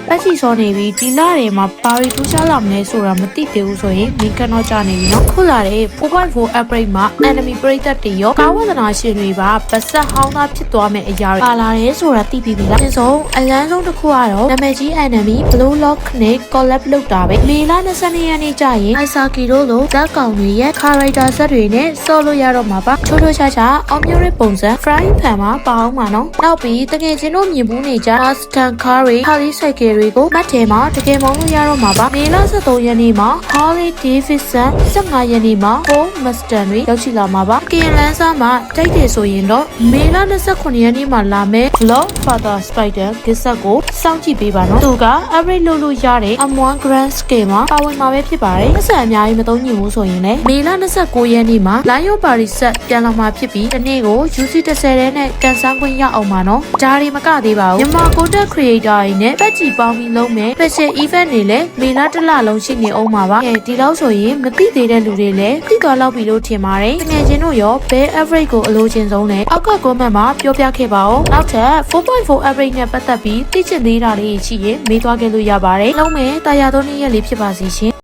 ပတ်ချီစောနေပြီးဒီလာတွေမှာဘာတွေထူးခြားလာမလဲဆိုတာမသိသေးဘူးဆိုရင်မိကတော့ကြာနေပြီနော်ခုလာတဲ့ 4.4 upgrade မှာ enemy ပရိသတ်တွေရောကာဝဒနာရှင်တွေပါပတ်ဆက်ဟောင်းသားဖြစ်သွားမယ့်အရာတွေပါလာတယ်ဆိုတာသိပြီးပြီလားအဆုံးအလန်းဆုံးတစ်ခုကတော့နာမည်ကြီး enemy blue lock နဲ့ collab လုပ်တာပဲမေလ22ရက်နေ့ကျရင် Isaki တို့လိုဇက်ကောင်တွေရဲ့ character set တွေနဲ့ဆော့လို့ရတော့မှာပါချိုးချိုးချာချာအောင်မျိုးရဲ့ပုံစံ fry pan မှာပါအောင်မှာနော်နောက်ပြီးတကယ်ချင်းတို့မြင်ဘူးနေကြ Mustang car တွေ Harley cycle တွေကိုမှတ်ထဲမှာတကယ်မောင်းလို့ရတော့မှာပါမေလ23ရက်နေ့မှာ Harley Davidson 15ရက်နေ့မှာ Ford Mustang တွေရောက်ရှိလာမှာပါကင်လန်းစားမှာတိုက်တယ်ဆိုရင်တော့မေလ29ရက်နေ့မှာလာမယ့် Vlog Father Spider ဂစ်ဆက်ကိုစောင့်ကြည့်ပေးပါနော်သူက average လုပ်လို့ရတဲ့ M1 Grand Scale မှာပါဝင်မှာပဲဖြစ်ပါတယ်အဆက်အများကြီးမသုံးညင်ဘူးဆိုရင်လည်းမေလ29ရက်နေ့မှာ Lion Paris Set ပြန်လာမှာဖြစ်ပြီးဒီနေ့ကို UC10 ထဲနဲ့ကန်ဆန်းခွင့်ရအောင်ပါနော်ဒါတွေမကသေးပါဘူးမြန်မာ content creator တွေနဲ့ပတ်ကြည်ပေါင်းပြီးလုံးမဲ့ special event တွေလည်းမေလတစ်လလုံးရှိနေအောင်ပါပါဒီလောက်ဆိုရင်မသိသေးတဲ့လူတွေလည်းသိသွားလောက်ပြီလို့ထင်ပါတယ်ငွေချင်းတို့ရောဘယ် average ကိုအလိုချင်ဆုံးလဲအောက်က comment မှာပြောပြခဲ့ပါဦးနောက်ထပ် 4.4 average နဲ့ပတ်သက်ပြီးသိချင်သေးတာလေးရှိရင်မေးသွားခဲ့လို့ရပါတယ်လုံးမဲ့တာယာသောနေ့ရက်လေးဖြစ်ပါစီရှင်